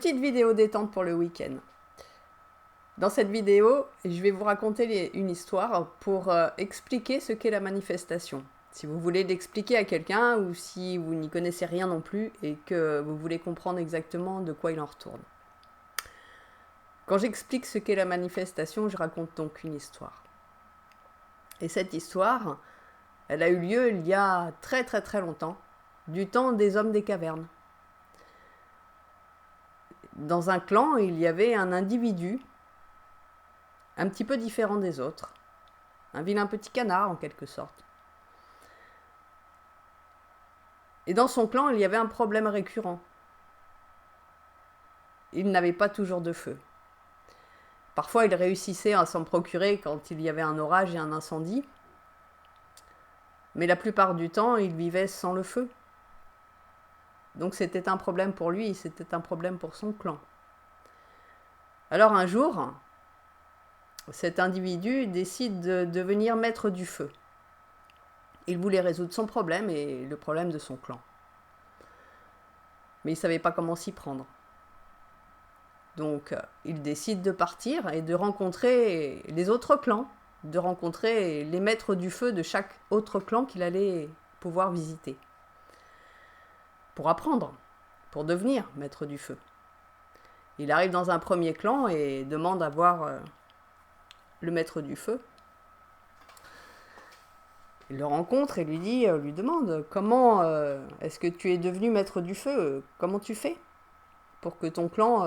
Petite vidéo détente pour le week-end. Dans cette vidéo, je vais vous raconter une histoire pour expliquer ce qu'est la manifestation. Si vous voulez l'expliquer à quelqu'un ou si vous n'y connaissez rien non plus et que vous voulez comprendre exactement de quoi il en retourne. Quand j'explique ce qu'est la manifestation, je raconte donc une histoire. Et cette histoire, elle a eu lieu il y a très longtemps, du temps des hommes des cavernes. Dans un clan, il y avait un individu un petit peu différent des autres, un vilain petit canard en quelque sorte. Et dans son clan, il y avait un problème récurrent. Il n'avait pas toujours de feu. Parfois, il réussissait à s'en procurer quand il y avait un orage et un incendie, mais la plupart du temps, il vivait sans le feu. Donc c'était un problème pour lui, c'était un problème pour son clan. Alors un jour, cet individu décide de devenir maître du feu. Il voulait résoudre son problème et le problème de son clan. Mais il ne savait pas comment s'y prendre. Donc il décide de partir et de rencontrer les autres clans, de rencontrer les maîtres du feu de chaque autre clan qu'il allait pouvoir visiter. Pour apprendre, pour devenir maître du feu. Il arrive dans un premier clan et demande à voir le maître du feu. Il le rencontre et lui demande comment est-ce que tu es devenu maître du feu, comment tu fais pour que ton clan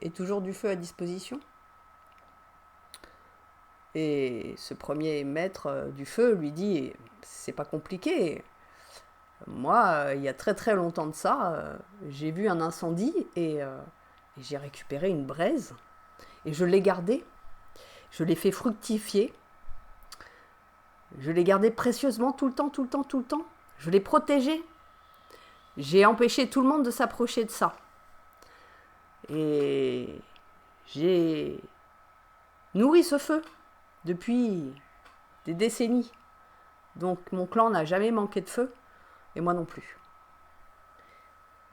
ait toujours du feu à disposition. Et ce premier maître du feu lui dit c'est pas compliqué. Moi, il y a très longtemps de ça, j'ai vu un incendie et j'ai récupéré une braise et je l'ai gardée. Je l'ai fait fructifier. Je l'ai gardée précieusement tout le temps. Je l'ai protégée. J'ai empêché tout le monde de s'approcher de ça. Et j'ai nourri ce feu depuis des décennies. Donc mon clan n'a jamais manqué de feu. Et moi non plus.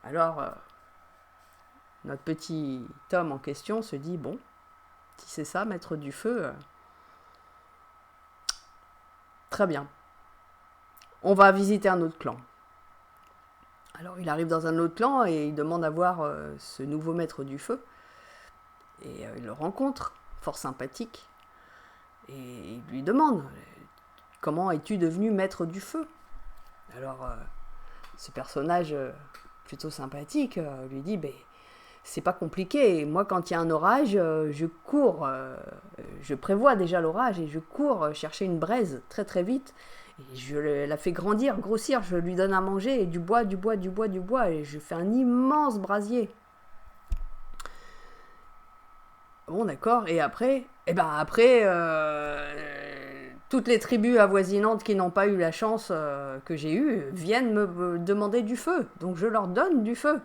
Alors, notre petit homme en question se dit, bon, si c'est ça, maître du feu, très bien. On va visiter un autre clan. Alors il arrive dans un autre clan et il demande à voir ce nouveau maître du feu. Et il le rencontre, fort sympathique. Et il lui demande, comment es-tu devenu maître du feu ? Alors, ce personnage plutôt sympathique lui dit, c'est pas compliqué. Moi, quand il y a un orage, je cours, je prévois déjà l'orage et je cours chercher une braise très vite. Et je la fais grossir, je lui donne à manger et du bois, et je fais un immense brasier. Bon, d'accord. Et après, toutes les tribus avoisinantes qui n'ont pas eu la chance que j'ai eue viennent me demander du feu. Donc je leur donne du feu.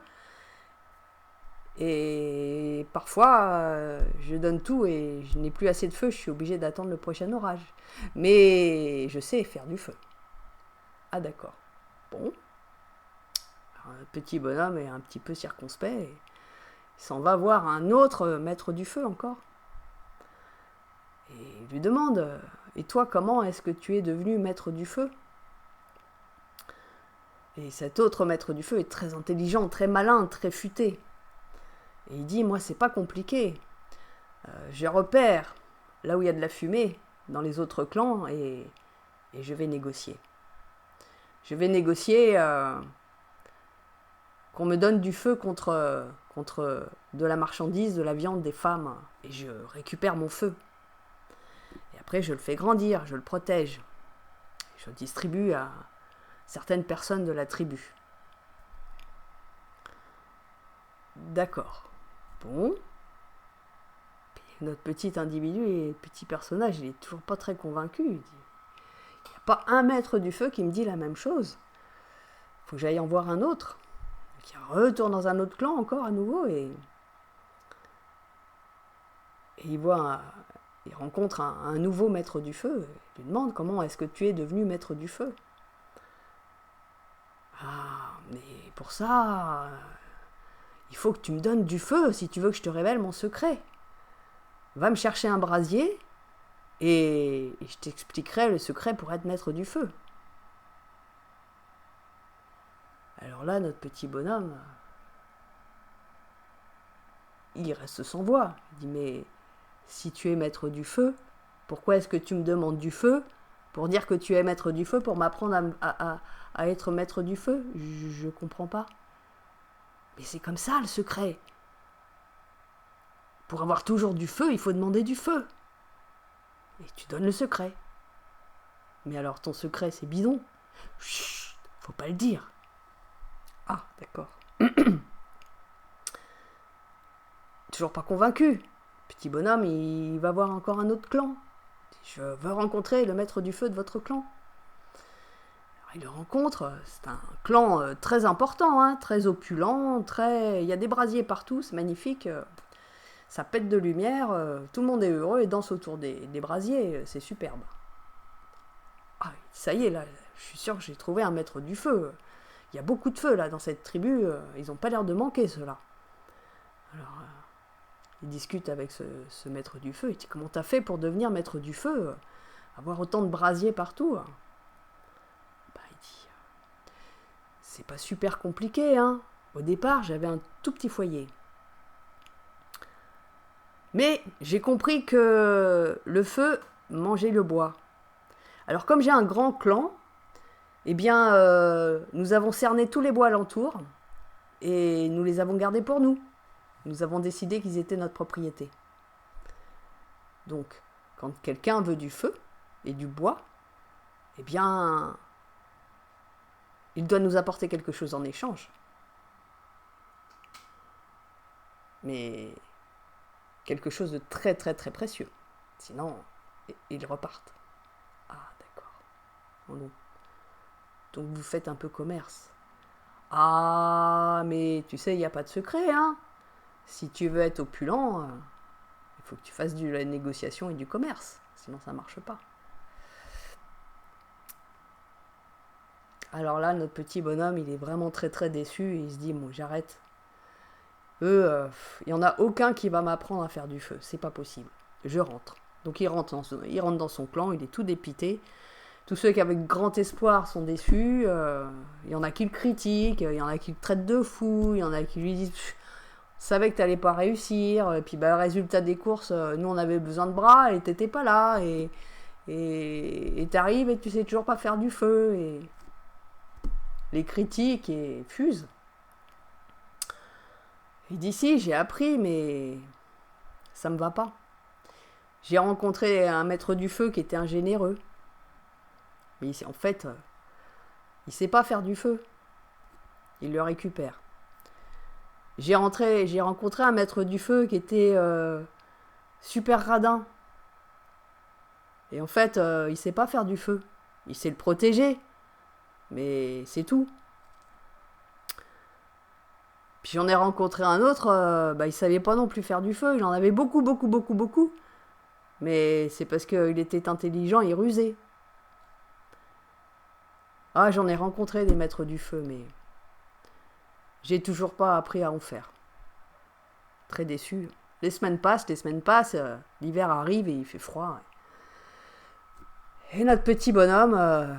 Et parfois, je donne tout et je n'ai plus assez de feu, je suis obligée d'attendre le prochain orage. Mais je sais faire du feu. Ah d'accord. Bon. Alors, un petit bonhomme est un petit peu circonspect. Et il s'en va voir un autre maître du feu encore. Et il lui demande, et toi, comment est-ce que tu es devenu maître du feu ? Et cet autre maître du feu est très intelligent, très malin, très futé. Et il dit, moi, c'est pas compliqué. Je repère là où il y a de la fumée, dans les autres clans, et je vais négocier. Je vais négocier qu'on me donne du feu contre de la marchandise, de la viande, des femmes, et je récupère mon feu. Et après, je le fais grandir, je le protège. Je le distribue à certaines personnes de la tribu. D'accord. Bon. Puis notre petit individu et petit personnage, il est toujours pas très convaincu. Il dit, il n'y a pas un maître du feu qui me dit la même chose. Il faut que j'aille en voir un autre. Qui retourne dans un autre clan encore à nouveau et il rencontre un nouveau maître du feu. Il lui demande, comment est-ce que tu es devenu maître du feu ? Ah, mais pour ça, il faut que tu me donnes du feu si tu veux que je te révèle mon secret. Va me chercher un brasier et je t'expliquerai le secret pour être maître du feu. » Alors là, notre petit bonhomme, il reste sans voix. Il dit, mais si tu es maître du feu, pourquoi est-ce que tu me demandes du feu pour dire que tu es maître du feu, pour m'apprendre à être maître du feu? Je comprends pas. Mais c'est comme ça le secret. Pour avoir toujours du feu, il faut demander du feu. Et tu donnes le secret. Mais alors ton secret, c'est bidon. Chut, faut pas le dire. Ah, d'accord. Toujours pas convaincu. Petit bonhomme, il va voir encore un autre clan. Je veux rencontrer le maître du feu de votre clan. Alors, il le rencontre. C'est un clan très important, hein, très opulent, il y a des brasiers partout, c'est magnifique. Ça pète de lumière, tout le monde est heureux et danse autour des brasiers, c'est superbe. Ah, ça y est, là, je suis sûr que j'ai trouvé un maître du feu. Il y a beaucoup de feu, là, dans cette tribu, ils n'ont pas l'air de manquer, ceux-là. Alors, il discute avec ce maître du feu, il dit, comment t'as fait pour devenir maître du feu, avoir autant de brasiers partout? Bah, il dit, c'est pas super compliqué, hein. Au départ, j'avais un tout petit foyer. Mais j'ai compris que le feu mangeait le bois. Alors comme j'ai un grand clan, eh bien, nous avons cerné tous les bois alentours et nous les avons gardés pour nous. Nous avons décidé qu'ils étaient notre propriété. Donc, quand quelqu'un veut du feu et du bois, eh bien, il doit nous apporter quelque chose en échange. Mais quelque chose de très très très précieux. Sinon, ils repartent. Ah, d'accord. Donc vous faites un peu commerce. Ah, mais tu sais, il n'y a pas de secret, hein. Si tu veux être opulent, il faut que tu fasses de la négociation et du commerce. Sinon, ça ne marche pas. Alors là, notre petit bonhomme, il est vraiment très très déçu. Et il se dit, bon, j'arrête. Il n'y en a aucun qui va m'apprendre à faire du feu. C'est pas possible. Je rentre. Donc il rentre dans son clan, il est tout dépité. Tous ceux qui avaient grand espoir sont déçus. Il y en a qui le critiquent, il y en a qui le traitent de fou, il y en a qui lui disent « Je savais que tu n'allais pas réussir. » Et puis bah, résultat des courses, nous on avait besoin de bras et t'étais pas là. Et t'arrives et tu sais toujours pas faire du feu. Et les critiques et fusent. Il dit si, j'ai appris, mais ça me va pas. J'ai rencontré un maître du feu qui était un généreux. Mais en fait, il sait pas faire du feu. Il le récupère. J'ai rencontré un maître du feu qui était super radin. Et en fait, il sait pas faire du feu. Il sait le protéger. Mais c'est tout. Puis j'en ai rencontré un autre, il savait pas non plus faire du feu. Il en avait beaucoup. Mais c'est parce qu'il était intelligent et rusé. Ah, j'en ai rencontré des maîtres du feu, mais j'ai toujours pas appris à en faire. Très déçu. Les semaines passent, l'hiver arrive et il fait froid. Et notre petit bonhomme,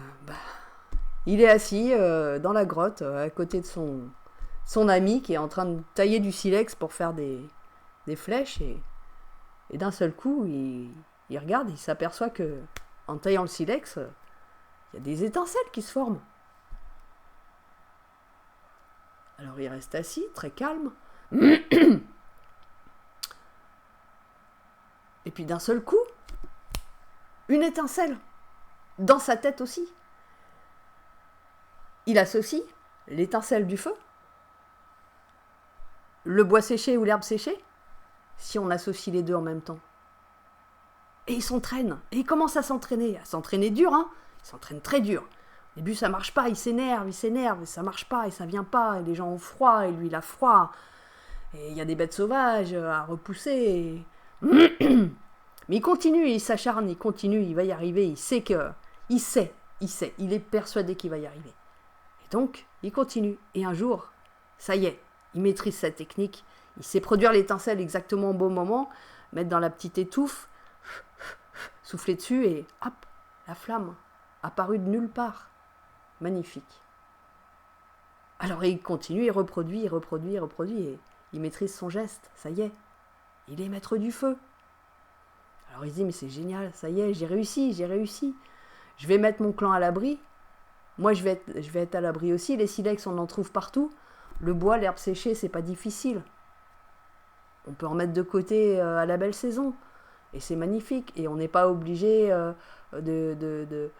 il est assis dans la grotte, à côté de son ami qui est en train de tailler du silex pour faire des flèches. Et d'un seul coup, il regarde, il s'aperçoit que en taillant le silex, il y a des étincelles qui se forment. Alors il reste assis, très calme. Et puis d'un seul coup, une étincelle, dans sa tête aussi. Il associe l'étincelle du feu, le bois séché ou l'herbe séchée, si on associe les deux en même temps. Et il s'entraîne, et il commence à s'entraîner dur, hein. Il s'entraîne très dur. Au début, ça marche pas, il s'énerve, et ça marche pas, et ça vient pas, et les gens ont froid, et lui, il a froid. Et il y a des bêtes sauvages à repousser. Mais il continue, il s'acharne, il va y arriver, il est persuadé qu'il va y arriver. Et donc, il continue. Et un jour, ça y est, Il maîtrise sa technique. Il sait produire l'étincelle exactement au bon moment, mettre dans la petite étouffe, souffler dessus et hop, la flamme apparue de nulle part. Magnifique. Alors il continue, il reproduit et il maîtrise son geste. Ça y est, il est maître du feu. Alors il se dit, mais c'est génial, ça y est, j'ai réussi. Je vais mettre mon clan à l'abri. Moi, je vais être à l'abri aussi. Les silex, on en trouve partout. Le bois, l'herbe séchée, c'est pas difficile. On peut en mettre de côté à la belle saison. Et c'est magnifique. Et on n'est pas obligé de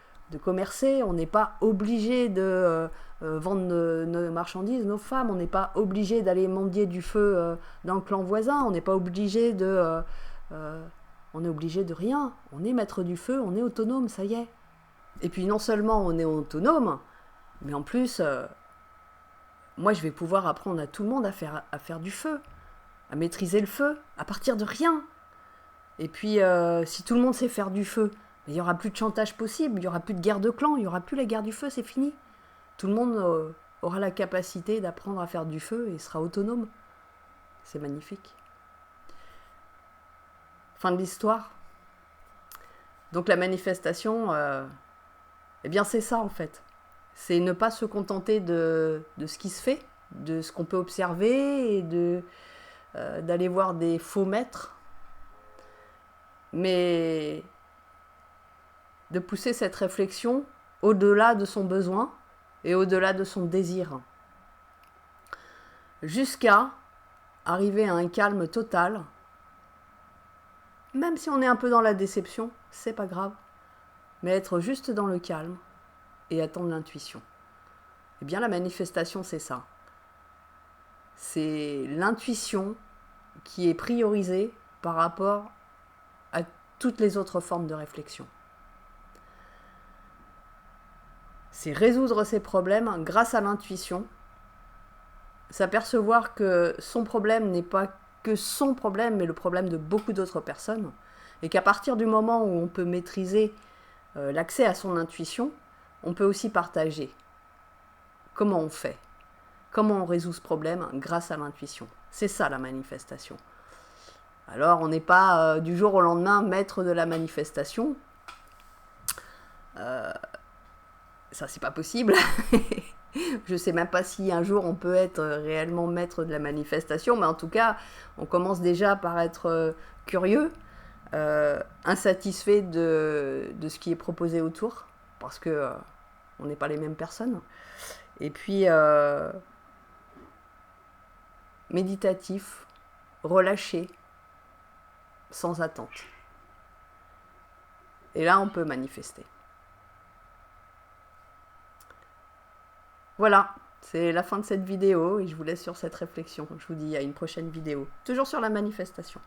commercer. On n'est pas obligé de vendre nos marchandises, nos femmes. On n'est pas obligé d'aller mendier du feu dans le clan voisin. On n'est pas obligé de... on est obligé de rien. On est maître du feu, on est autonome, ça y est. Et puis non seulement on est autonome, mais en plus, moi je vais pouvoir apprendre à tout le monde à faire du feu, à maîtriser le feu, à partir de rien. Et puis si tout le monde sait faire du feu, il n'y aura plus de chantage possible, il n'y aura plus de guerre de clans, il n'y aura plus la guerre du feu, c'est fini. Tout le monde aura la capacité d'apprendre à faire du feu et sera autonome. C'est magnifique. Fin de l'histoire. Donc la manifestation, eh bien c'est ça en fait. C'est ne pas se contenter de ce qui se fait, de ce qu'on peut observer et d'aller voir des faux maîtres, mais de pousser cette réflexion au-delà de son besoin et au-delà de son désir, jusqu'à arriver à un calme total. Même si on est un peu dans la déception, c'est pas grave. Mais être juste dans le calme et attendre l'intuition. Eh bien, la manifestation, c'est ça. C'est l'intuition qui est priorisée par rapport à toutes les autres formes de réflexion. C'est résoudre ses problèmes grâce à l'intuition, s'apercevoir que son problème n'est pas que son problème, mais le problème de beaucoup d'autres personnes, et qu'à partir du moment où on peut maîtriser l'accès à son intuition, on peut aussi partager comment on fait, comment on résout ce problème grâce à l'intuition. C'est ça la manifestation. Alors on n'est pas du jour au lendemain maître de la manifestation, ça c'est pas possible. Je ne sais même pas si un jour on peut être réellement maître de la manifestation, mais en tout cas, on commence déjà par être curieux, insatisfait de ce qui est proposé autour, parce que on n'est pas les mêmes personnes. Et puis, méditatif, relâché, sans attente. Et là, on peut manifester. Voilà, c'est la fin de cette vidéo et je vous laisse sur cette réflexion. Je vous dis à une prochaine vidéo, toujours sur la manifestation.